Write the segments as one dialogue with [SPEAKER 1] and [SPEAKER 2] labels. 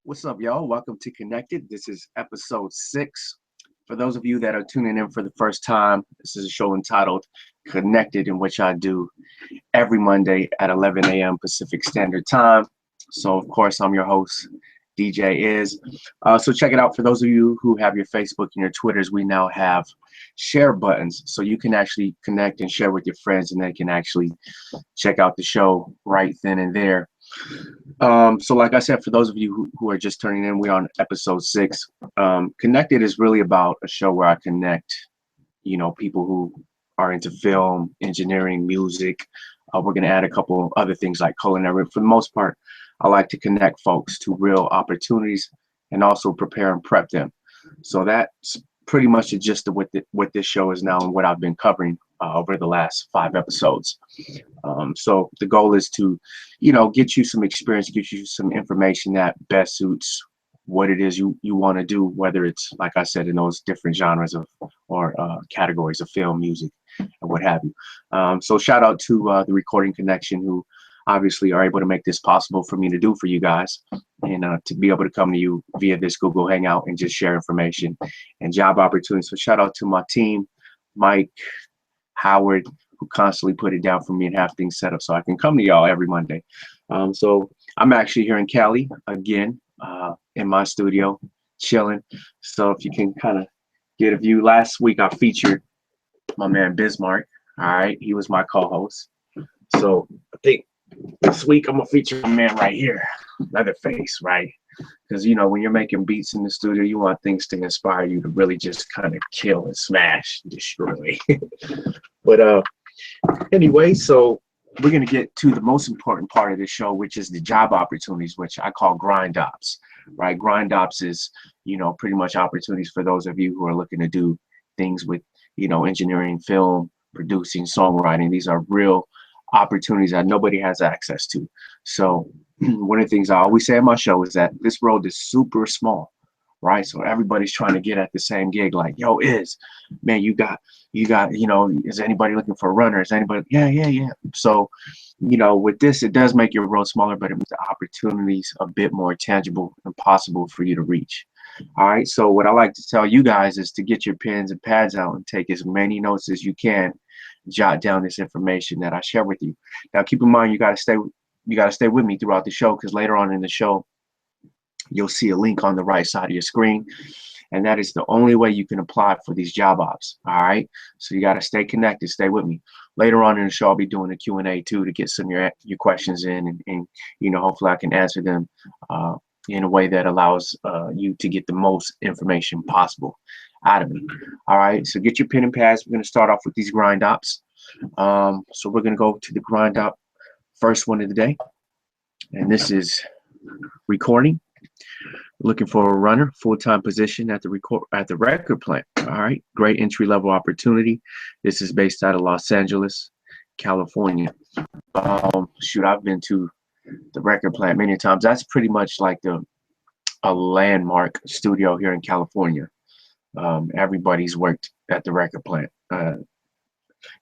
[SPEAKER 1] What's up, y'all? Welcome to Connected. This is episode 6. For those of you that are tuning in for the first time, this is a show entitled Connected, in which I do every Monday at 11 a.m. Pacific Standard Time. So, of course, I'm your host, DJ Is. So check it out. For those of you who have your Facebook and your Twitters, we now have share buttons. So you can actually connect and share with your friends, and they can actually check out the show right then and there. So like I said, for those of you who are just turning in, we're on episode 6. Connected is really about a show where I connect, people who are into film, engineering, music. We're going to add a couple other things like culinary. For the most part, I like to connect folks to real opportunities and also prepare and prep them. So that's pretty much the gist of what this show is now and what I've been covering over the last 5 episodes. So the goal is to, get you some experience, get you some information that best suits what it is you want to do, whether it's, like I said, in those different genres or categories of film, music, and what have you. So shout out to the Recording Connection, who obviously are able to make this possible for me to do for you guys, and to be able to come to you via this Google Hangout and just share information and job opportunities. So shout out to my team, Mike, Howard, who constantly put it down for me and have things set up so I can come to y'all every Monday. So I'm actually here in Cali again, in my studio, chilling. So if you can kind of get a view, last week I featured my man Bismarck. All right, he was my co-host. So I think this week I'm gonna feature my man right here, Leatherface, right? Because when you're making beats in the studio, you want things to inspire you to really just kind of kill and smash, destroy. But anyway, so we're gonna get to the most important part of the show, which is the job opportunities, which I call grind ops, right? Grind ops is, pretty much opportunities for those of you who are looking to do things with, engineering, film, producing, songwriting. These are real opportunities that nobody has access to. So one of the things I always say on my show is that this world is super small, right? So everybody's trying to get at the same gig. Like, yo, man, you got, is anybody looking for a runner? Is anybody? Yeah. So, with this, it does make your world smaller, but it makes the opportunities a bit more tangible and possible for you to reach. All right. So what I like to tell you guys is to get your pens and pads out and take as many notes as you can. Jot down this information that I share with you. Now, keep in mind, you got to stay with me throughout the show, because later on in the show, you'll see a link on the right side of your screen, and that is the only way you can apply for these job ops. All right, so you got to stay connected, stay with me. Later on in the show, I'll be doing a Q&A too, to get some of your questions in, and hopefully I can answer them in a way that allows you to get the most information possible out of me. All right, so get your pen and pads. We're going to start off with these grind ops. So we're going to go to the grind op, first one of the day, and this is recording. Looking for a runner, full-time position at the record plant. All right, great entry-level opportunity. This is based out of Los Angeles, California. Shoot, I've been to the record plant many times. That's pretty much like a landmark studio here in California. Everybody's worked at the record plant.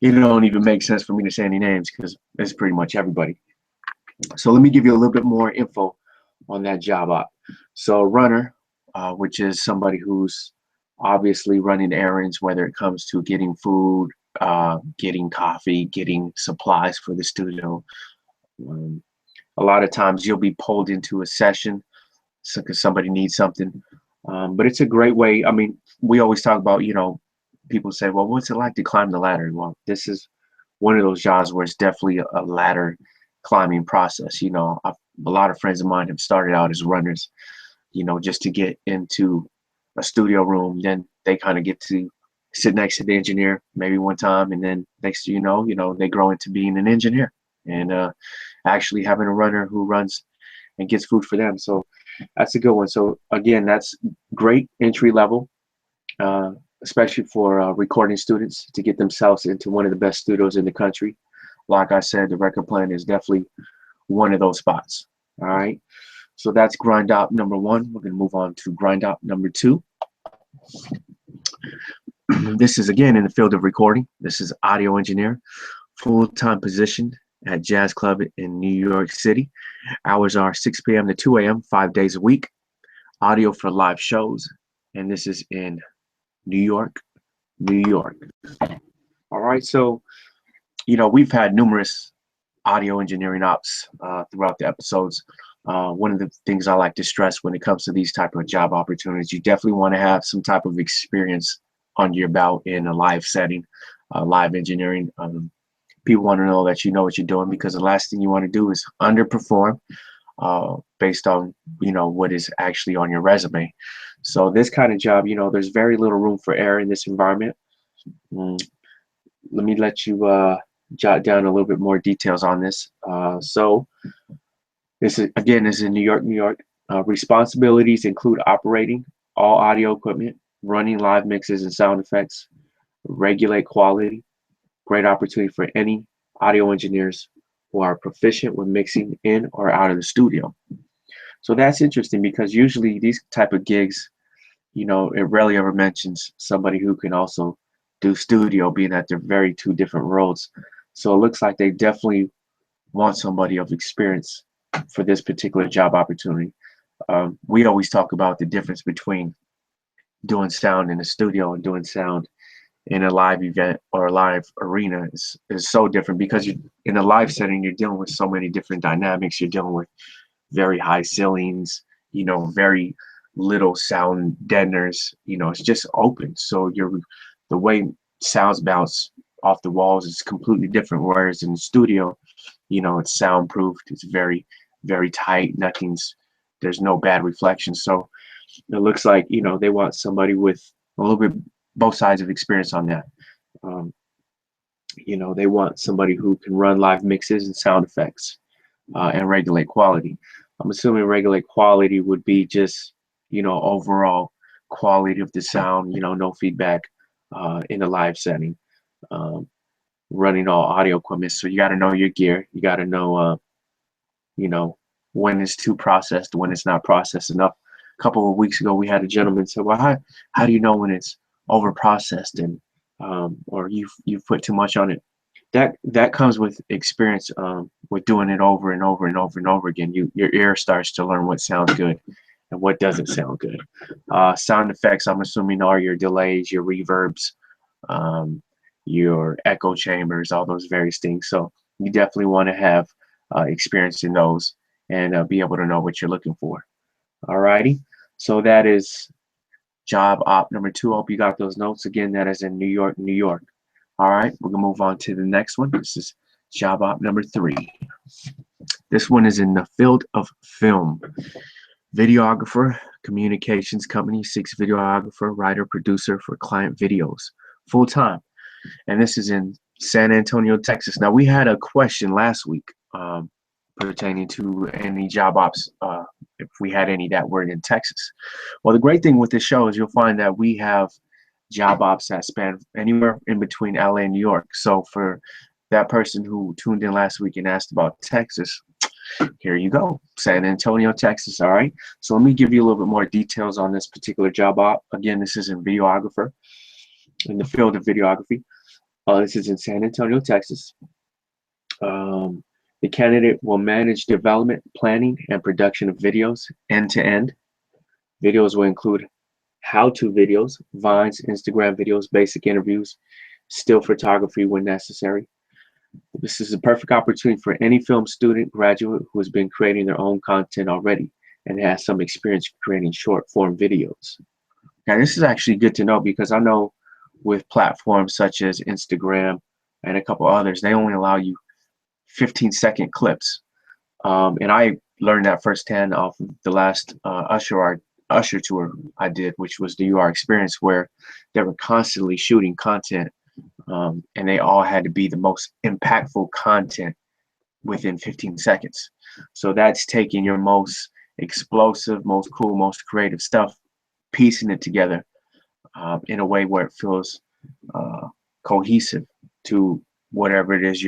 [SPEAKER 1] It don't even make sense for me to say any names, because it's pretty much everybody. So let me give you a little bit more info on that job op. So a runner, which is somebody who's obviously running errands, whether it comes to getting food, getting coffee, getting supplies for the studio. A lot of times you'll be pulled into a session because somebody needs something. But it's a great way. I mean, we always talk about, people say, well, what's it like to climb the ladder? Well, this is one of those jobs where it's definitely a ladder climbing process. A lot of friends of mine have started out as runners, just to get into a studio room. Then they kind of get to sit next to the engineer maybe one time, and then next thing you know, they grow into being an engineer and actually having a runner who runs and gets food for them. So That's a good one. So again, that's great entry level, especially for recording students to get themselves into one of the best studios in the country. Like I said, the Record Plant is definitely one of those spots. All right. So that's grind op number one. We're going to move on to grind op number two. This is again in the field of recording. This is audio engineer, full-time position at Jazz Club in New York City. Hours are 6 p.m. to 2 a.m., 5 days a week. Audio for live shows. And this is in New York, New York. All right. So, we've had numerous audio engineering ops throughout the episodes. One of the things I like to stress when it comes to these type of job opportunities, you definitely want to have some type of experience under your belt in a live setting, live engineering. People want to know that you know what you're doing, because the last thing you want to do is underperform based on what is actually on your resume. So this kind of job, there's very little room for error in this environment. Let me let you jot down a little bit more details on this. So this is in New York, New York. Responsibilities include operating all audio equipment, running live mixes and sound effects, regulate quality. Great opportunity for any audio engineers who are proficient with mixing in or out of the studio. So that's interesting, because usually these type of gigs, it rarely ever mentions somebody who can also do studio, being that they're very two different roles. So it looks like they definitely want somebody of experience for this particular job opportunity. We always talk about the difference between doing sound in a studio and doing sound in a live event or a live arena is so different, because in a live setting, you're dealing with so many different dynamics. You're dealing with very high ceilings, very little sound deadeners, it's just open. So the way sounds bounce off the walls is completely different. Whereas in the studio, it's soundproofed. It's very, very tight. There's no bad reflection. So it looks like, they want somebody with a little bit both sides of experience on that. They want somebody who can run live mixes and sound effects and regulate quality. I'm assuming regulate quality would be just, overall quality of the sound, no feedback in a live setting. Running all audio equipment. So you got to know your gear. You got to know, when it's too processed, when it's not processed enough. A couple of weeks ago, we had a gentleman say, well, how do you know when it's over processed and or you've put too much on it? That comes with experience, with doing it over and over and over and over again. Your ear starts to learn what sounds good and what doesn't sound good. Sound effects, I'm assuming, are your delays, your reverbs, your echo chambers, all those various things. So you definitely want to have experience in those and be able to know what you're looking for. Alrighty, so that is job op number two. I hope you got those notes. Again, that is in New York, New York. All right, we're gonna move on to the next one. This is job op number three. This one is in the field of film. Videographer, communications company seeks videographer, writer, producer for client videos, full time. And this is in San Antonio, Texas. Now, we had a question last week pertaining to any job ops, if we had any that were in Texas. Well, the great thing with this show is you'll find that we have job ops that span anywhere in between LA and New York. So for that person who tuned in last week and asked about Texas, here you go, San Antonio, Texas. All right. So let me give you a little bit more details on this particular job op. Again, this is in videographer, in the field of videography. This is in San Antonio, Texas. The candidate will manage development, planning, and production of videos end to end. Videos will include how-to videos, vines, Instagram videos, basic interviews, still photography when necessary. This is a perfect opportunity for any film student, graduate who has been creating their own content already and has some experience creating short form videos. Now, this is actually good to know, because I know with platforms such as Instagram and a couple others, they only allow you 15-second clips. And I learned that firsthand off of the last Usher tour I did, which was the UR Experience, where they were constantly shooting content, and they all had to be the most impactful content within 15 seconds. So that's taking your most explosive, most cool, most creative stuff, piecing it together in a way where it feels cohesive to whatever it is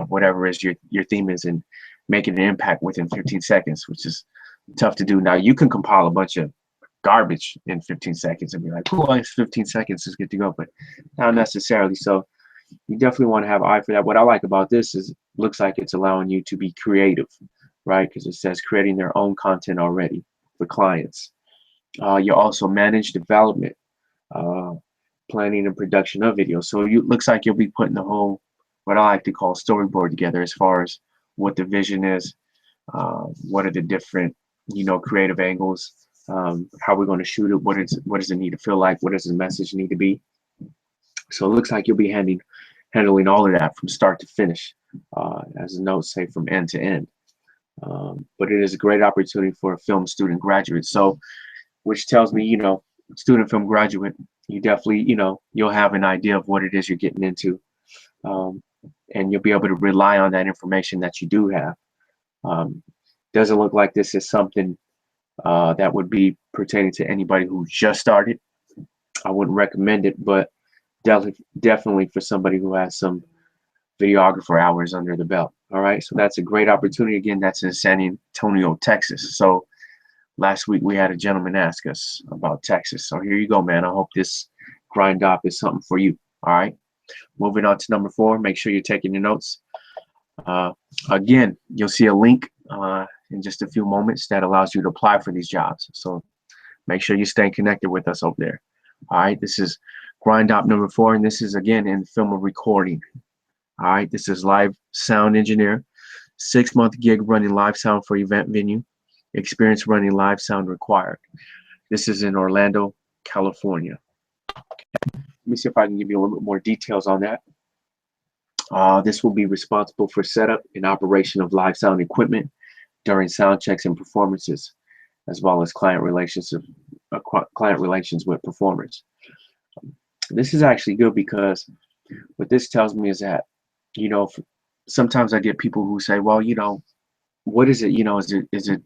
[SPEAKER 1] whatever is your theme is, and making an impact within 15 seconds, which is tough to do. Now you can compile a bunch of garbage in 15 seconds and be like, cool, it's 15 seconds, is good to go, but not necessarily. So you definitely want to have an eye for that. What I like about this is, looks like it's allowing you to be creative, right? Because it says creating their own content already for clients. You also manage development, uh, planning and production of videos. So you looks like you'll be putting the whole, what I like to call, storyboard together, as far as what the vision is, what are the different, creative angles, how we're going to shoot it, what does it need to feel like, what does the message need to be. So it looks like you'll be handling all of that from start to finish, as the notes say, from end to end. But it is a great opportunity for a film student graduate. So, which tells me, student film graduate, you definitely, you'll have an idea of what it is you're getting into. And you'll be able to rely on that information that you do have. Doesn't look like this is something that would be pertaining to anybody who just started. I wouldn't recommend it, but definitely for somebody who has some videographer hours under the belt. All right, so that's a great opportunity. Again, that's in San Antonio, Texas. So last week we had a gentleman ask us about Texas. So here you go, man. I hope this grind up is something for you. All right, moving on to number 4. Make sure you're taking your notes. Again, you'll see a link in just a few moments that allows you to apply for these jobs. So make sure you stay connected with us over there. All right, this is grind op number 4, and this is again in film of recording. All right, this is live sound engineer, 6-month gig running live sound for event venue, experience running live sound required. This is in Orlando, California. Let me see if I can give you a little bit more details on that. This will be responsible for setup and operation of live sound equipment during sound checks and performances, as well as client relations with performers. This is actually good, because what this tells me is that, sometimes I get people who say, well, what is it? Is it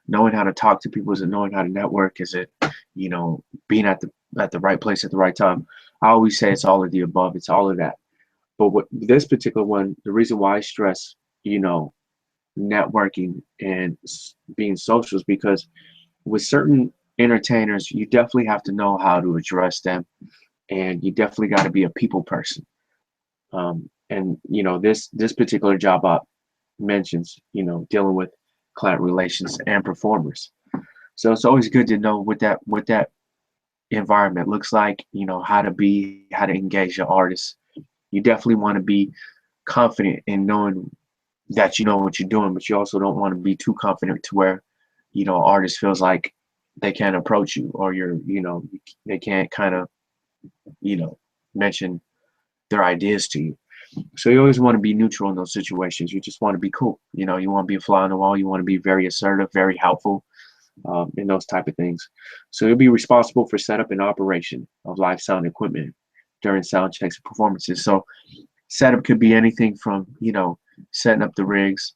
[SPEAKER 1] knowing how to talk to people? Is it knowing how to network? Is it, being at the right place at the right time? I always say it's all of the above. It's all of that. But what this particular one, the reason why I stress, networking and being social, is because with certain entertainers, you definitely have to know how to address them, and you definitely got to be a people person. And this particular job op mentions, dealing with client relations and performers. So it's always good to know what that environment looks like, how to engage your artists. You definitely want to be confident in knowing that you know what you're doing, but you also don't want to be too confident to where, artist feels like they can't approach you, or they can't kind of, mention their ideas to you. So you always want to be neutral in those situations. You just want to be cool. You want to be a fly on the wall. You want to be very assertive, very helpful, in those type of things. So you'll be responsible for setup and operation of live sound equipment during sound checks and performances. So setup could be anything from, setting up the rigs,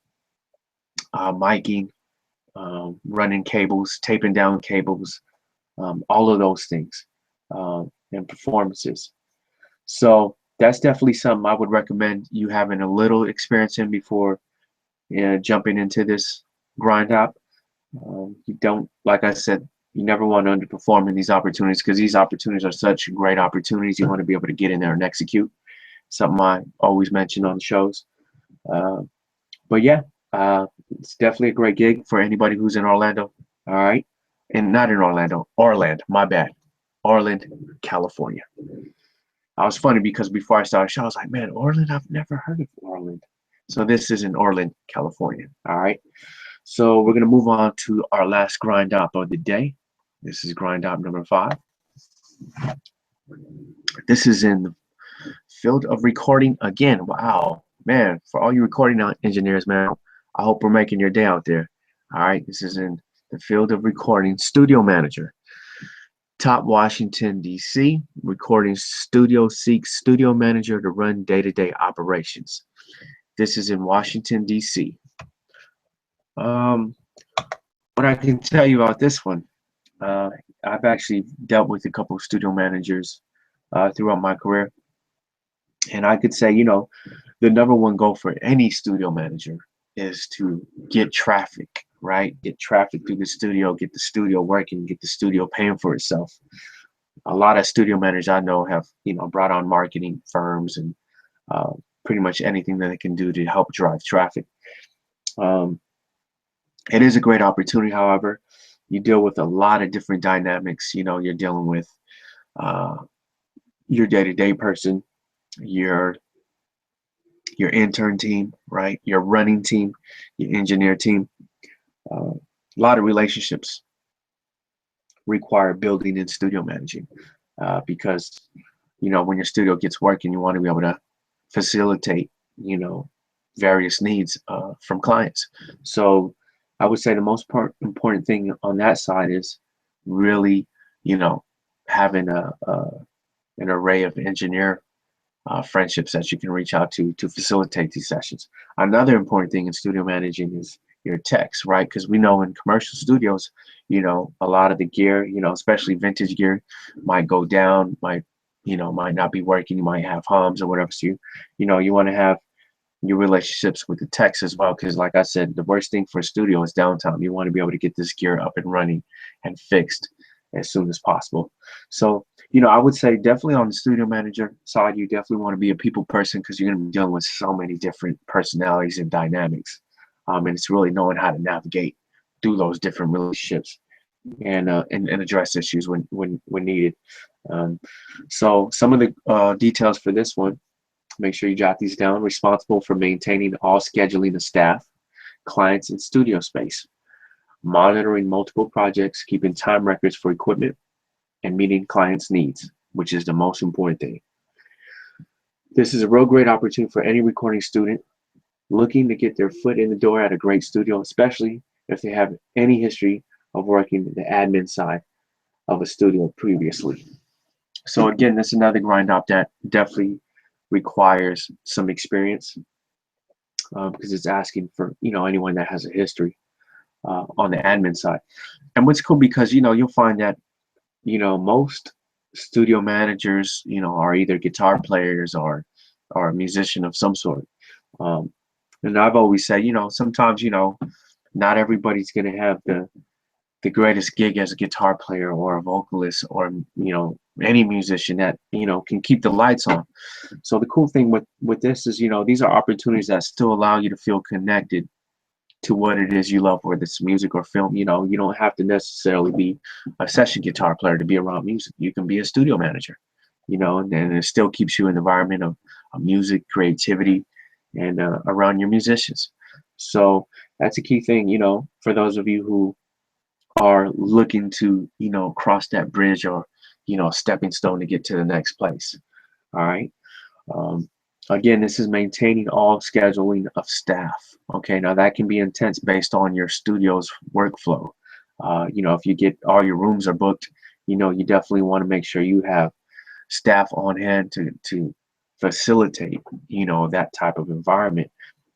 [SPEAKER 1] miking, running cables, taping down cables, all of those things, and performances. So that's definitely something I would recommend you having a little experience in before jumping into this grind op. You don't, like I said, you never want to underperform in these opportunities, because these opportunities are such great opportunities. You want to be able to get in there and execute. Something I always mention on the shows. But yeah, it's definitely a great gig for anybody who's in Orlando. All right. And not in Orlando, Orland, my bad. Orland, California. I was funny because before I started the show, I was like, man, Orland, I've never heard of Orland. So this is in Orland, California. All right. So we're going to move on to our last grind op of the day. This is grind op number 5. This is in the field of recording again. Wow, man, for all you recording engineers, man, I hope we're making your day out there. All right. This is in the field of recording, studio manager. Top Washington, D.C. Recording studio seeks studio manager to run day-to-day operations. This is in Washington, D.C. What I can tell you about this one, uh, I've actually dealt with a couple of studio managers throughout my career, and I could say, the number one goal for any studio manager is to get traffic, right? Get traffic through the studio, get the studio working, get the studio paying for itself. A lot of studio managers I know have, brought on marketing firms and uh, pretty much anything that they can do to help drive traffic. Um, it is a great opportunity, however. You deal with a lot of different dynamics. You're dealing with uh, your day-to-day person, your your intern team, right? Your running team, your engineer team. A lot of relationships require building and studio managing because when your studio gets working, you want to be able to facilitate various needs from clients. So I would say the most important thing on that side is really you know having an array of engineer friendships that you can reach out to facilitate these sessions. Another important thing in studio managing is your techs, right? Because we know in commercial studios, a lot of the gear, especially vintage gear, might go down, might not be working, you might have hums or whatever. So you want to have your relationships with the techs as well, because like I said, the worst thing for a studio is downtime. You want to be able to get this gear up and running and fixed as soon as possible. So I would say definitely on the studio manager side, you definitely want to be a people person because you're going to be dealing with so many different personalities and dynamics, and it's really knowing how to navigate through those different relationships and address issues when needed. um, so some of the details for this one, make sure you jot these down. Responsible for maintaining all scheduling of staff, clients, and studio space, monitoring multiple projects, keeping time records for equipment, and meeting clients' needs, which is the most important thing. This is a real great opportunity for any recording student looking to get their foot in the door at a great studio, especially if they have any history of working the admin side of a studio previously. So again, this is another grind up that definitely requires some experience because it's asking for anyone that has a history on the admin side. And what's cool because you'll find that most studio managers are either guitar players or a musician of some sort. Um, and I've always said sometimes not everybody's going to have the greatest gig as a guitar player or a vocalist or any musician that can keep the lights on. So the cool thing with this is these are opportunities that still allow you to feel connected to what it is you love, whether it's music or film. You don't have to necessarily be a session guitar player to be around music. You can be a studio manager, and it still keeps you in the environment of music, creativity, and around your musicians. So that's a key thing, for those of you who are looking to, cross that bridge or, stepping stone to get to the next place. All right. Um, Again, this is maintaining all scheduling of staff. Okay, now that can be intense based on your studio's workflow. If you get all your rooms are booked, you definitely want to make sure you have staff on hand to facilitate, that type of environment.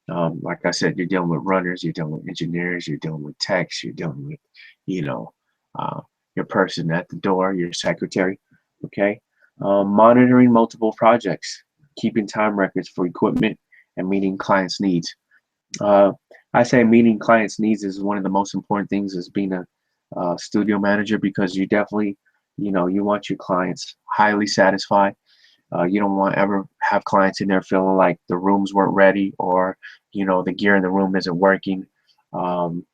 [SPEAKER 1] Like I said, you're dealing with runners, you're dealing with engineers, you're dealing with techs, you're dealing with, you know, uh, your person at the door, your secretary. Okay, monitoring multiple projects, keeping time records for equipment, and meeting clients' needs. Uh, I say meeting clients' needs is one of the most important things as being a studio manager because you definitely, you want your clients highly satisfied. You don't want to ever have clients in there feeling like the rooms weren't ready or the gear in the room isn't working. Um,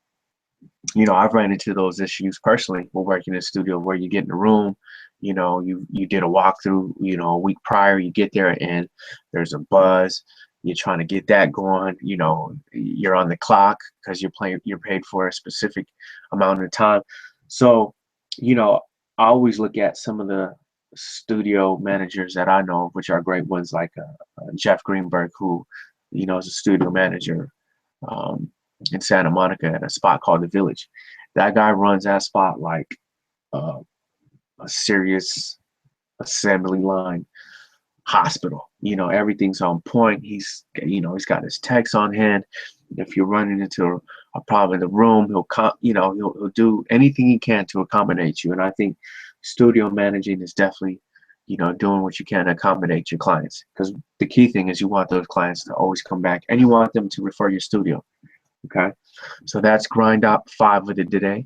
[SPEAKER 1] I've run into those issues personally while working in a studio where you get in the room, you did a walkthrough, a week prior, you get there and there's a buzz. You're trying to get that going, you're on the clock because you're paid for a specific amount of time. So, I always look at some of the studio managers that I know, which are great ones like Jeff Greenberg, who, is a studio manager um, in Santa Monica at a spot called The Village. That guy runs that spot like uh, a serious assembly line hospital. Everything's on point. He's got his techs on hand. If you're running into a problem in the room, he'll do anything he can to accommodate you. And I think studio managing is definitely, doing what you can to accommodate your clients, because the key thing is you want those clients to always come back and you want them to refer your studio. Okay, so that's grind up 5 of the day.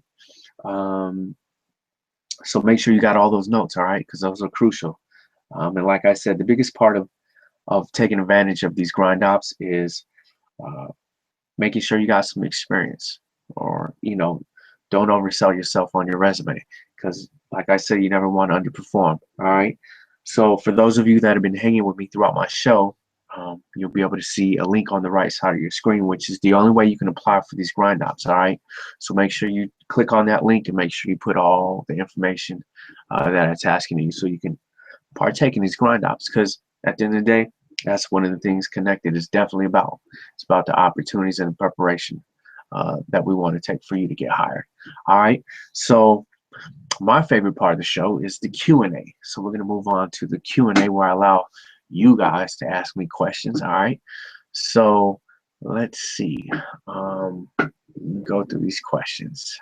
[SPEAKER 1] So make sure you got all those notes, all right, because those are crucial. And like I said, the biggest part of taking advantage of these grind ops is uh, making sure you got some experience, or don't oversell yourself on your resume, because like I said, you never want to underperform. All right, so for those of you that have been hanging with me throughout my show, you'll be able to see a link on the right side of your screen, which is the only way you can apply for these grind ops. All right, so make sure you click on that link and make sure you put all the information that it's asking you, so you can partake in these grind ops, because at the end of the day, that's one of the things Connected is definitely about. It's about the opportunities and the preparation that we want to take for you to get hired. All right, so my favorite part of the show is the Q&A. So we're going to move on to the Q&A, where I allow you guys to ask me questions. All right, so let's see. Go through these questions.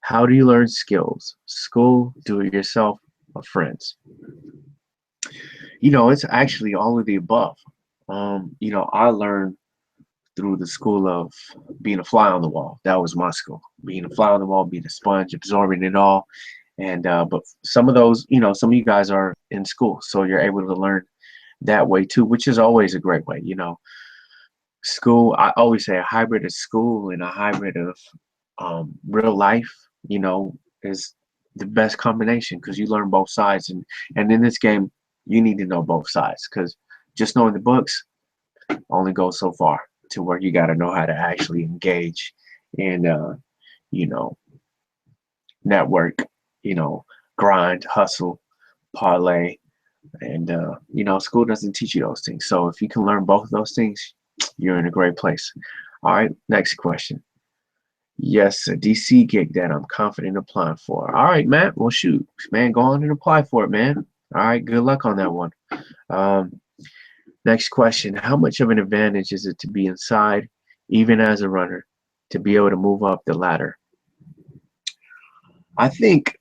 [SPEAKER 1] How do you learn skills? School, do it yourself, or friends? It's actually all of the above. I learned through the school of being a fly on the wall. That was my school. Being a fly on the wall, being a sponge, absorbing it all. And but some of those, some of you guys are in school, so you're able to learn that way too, which is always a great way. School, I always say a hybrid of school and a hybrid of real life, is the best combination, because you learn both sides. And in this game, you need to know both sides, because just knowing the books only goes so far, to where you got to know how to actually engage and network, grind, hustle, parlay. And school doesn't teach you those things. So if you can learn both of those things, you're in a great place. All right, next question. Yes, a DC gig that I'm confident applying for. All right, Matt. Well, shoot, man, go on and apply for it, man. All right, good luck on that one. Next question. How much of an advantage is it to be inside, even as a runner, to be able to move up the ladder? I think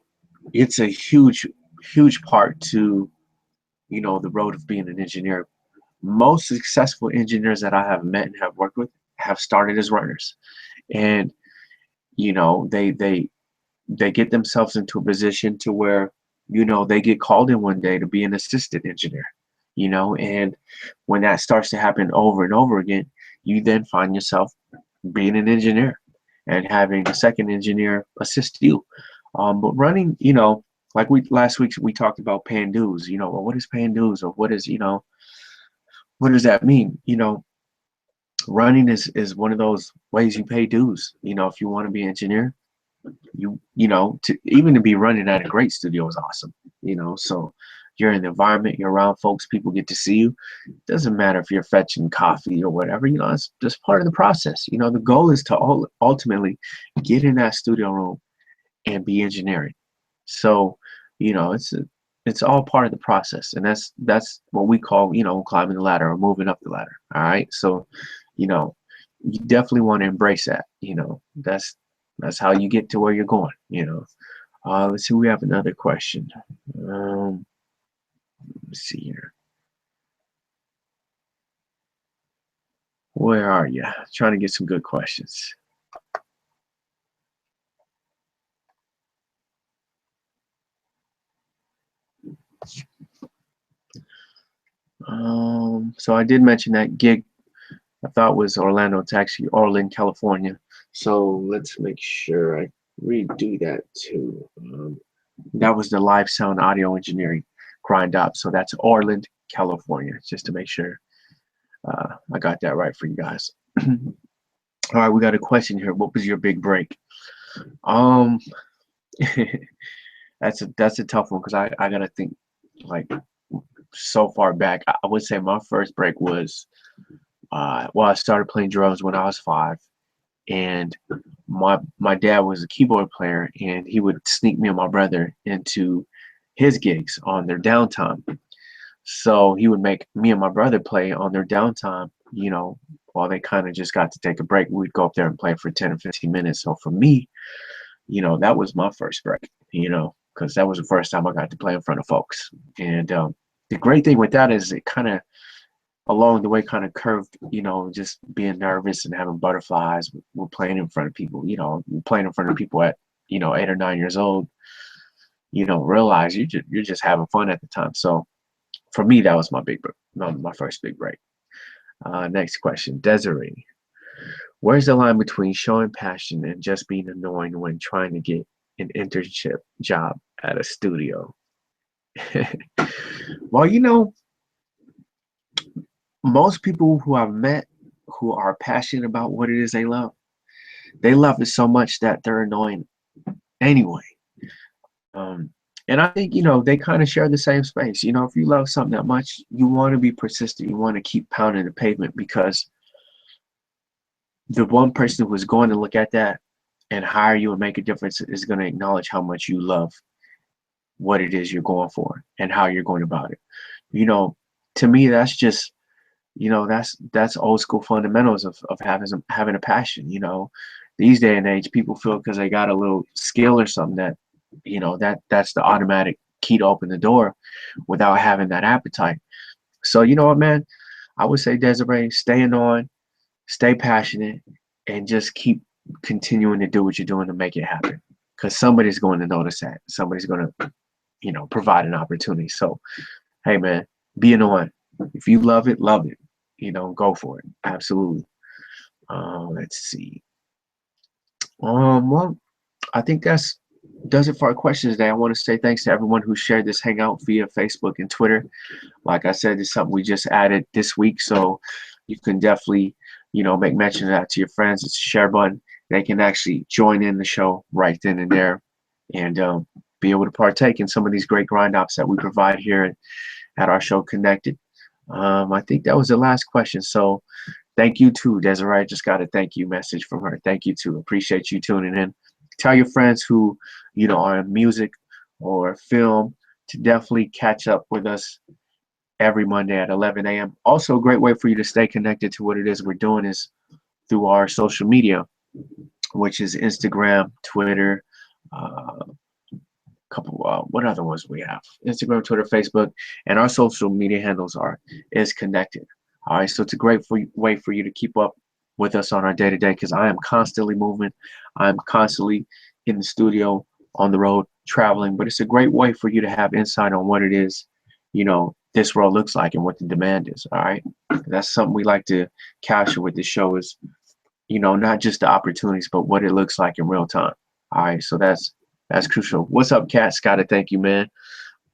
[SPEAKER 1] it's a huge, huge part to, the road of being an engineer. Most successful engineers that I have met and have worked with have started as runners. And, they get themselves into a position to where, they get called in one day to be an assistant engineer, and when that starts to happen over and over again, you then find yourself being an engineer and having a second engineer assist you. But running, like last week we talked about paying dues, well, what is paying dues, or what is, what does that mean? Running is one of those ways you pay dues. If you want to be an engineer, to be running at a great studio is awesome. So you're in the environment, you're around folks, people get to see you. Doesn't matter if you're fetching coffee or whatever, it's just part of the process. The goal is to ultimately get in that studio room and be engineering. So, it's all part of the process, and that's what we call, climbing the ladder or moving up the ladder. All right. So, you definitely want to embrace that. That's how you get to where you're going. Let's see. We have another question. Let's see here. Where are you? Trying to get some good questions. So I did mention that gig I thought was Orlando, Texas, Orland, California. So let's make sure I redo that too. That was the live sound audio engineering grind up. So that's Orland, California, just to make sure I got that right for you guys. All right, we got a question here. What was your big break? That's a tough one, because I gotta think, like, so far back. I would say my first break was I started playing drums when I was 5, and my dad was a keyboard player, and he would sneak me and my brother into his gigs on their downtime. So he would make me and my brother play on their downtime while they kind of just got to take a break, we'd go up there and play for 10 or 15 minutes. So for me, that was my first break, because that was the first time I got to play in front of folks. And the great thing with that is it kind of, along the way, kind of curved, just being nervous and having butterflies. We're playing in front of people, playing in front of people at, 8 or 9 years old. You don't realize you're just having fun at the time. So for me, that was my first big break. Next question, Desiree. Where's the line between showing passion and just being annoying when trying to get an internship job at a studio? Well, most people who I've met who are passionate about what it is they love it so much that they're annoying anyway. And I think, they kind of share the same space. If you love something that much, you want to be persistent. You want to keep pounding the pavement, because the one person who is going to look at that and hire you and make a difference is going to acknowledge how much you love what it is you're going for and how you're going about it. To me, that's just, that's old school fundamentals of having a passion. These day and age, people feel because they got a little skill or something that, that's the automatic key to open the door without having that appetite. So you know what, man, I would say, Desiree, staying on, stay passionate, and just keep continuing to do what you're doing to make it happen, because somebody's going to notice that. Somebody's going to, provide an opportunity. So, hey, man, be annoying. If you love it, go for it. Absolutely. Let's see. Well, I think does it for our questions today. I want to say thanks to everyone who shared this hangout via Facebook and Twitter. Like I said, it's something we just added this week, so you can definitely, make mention of that to your friends. It's a share button. They can actually join in the show right then and there, and be able to partake in some of these great grind ops that we provide here at our show, Connected. I think that was the last question. So thank you too, Desiree. I just got a thank you message from her. Thank you too. Appreciate you tuning in. Tell your friends who, are in music or film to definitely catch up with us every Monday at 11 a.m. Also, a great way for you to stay connected to what it is we're doing is through our social media, which is Instagram, Twitter, what other ones we have? Instagram, Twitter, Facebook, and our social media handles is Connected. All right, so it's a great way for you to keep up with us on our day-to-day, because I am constantly moving. I'm constantly in the studio, on the road, traveling, but it's a great way for you to have insight on what it is, this world looks like and what the demand is. All right, that's something we like to capture with this show is, not just the opportunities, but what it looks like in real time. All right, so that's crucial. What's up, Cats? Gotta thank you, man.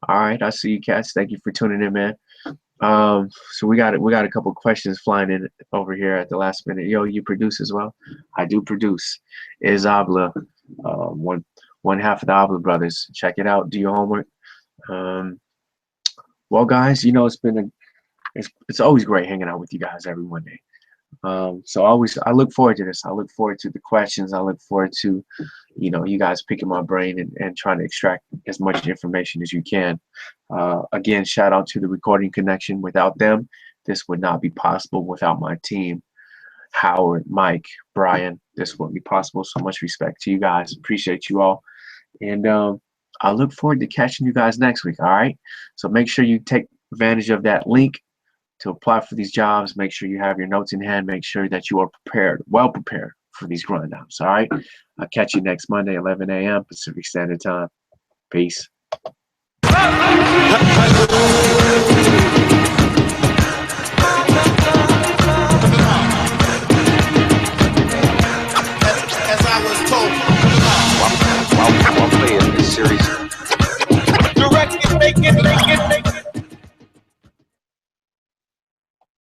[SPEAKER 1] All right, I see you, Cats. Thank you for tuning in, man. So we got a couple questions flying in over here at the last minute. Yo, you produce as well? I do produce. Is Abla, one half of the Abla brothers. Check it out. Do your homework. Well, guys, it's always great hanging out with you guys every Monday. So I look forward to this. I look forward to the questions. I look forward to, you guys picking my brain and trying to extract as much information as you can. Again, shout out to the Recording Connection. Without them, this would not be possible. Without my team, Howard, Mike, Brian, this wouldn't be possible. So much respect to you guys. Appreciate you all. And I look forward to catching you guys next week. All right. So make sure you take advantage of that link to apply for these jobs. Make sure you have your notes in hand. Make sure that you are well prepared for these grind ups. All right. I'll catch you next Monday, 11 a.m. Pacific Standard Time. Peace.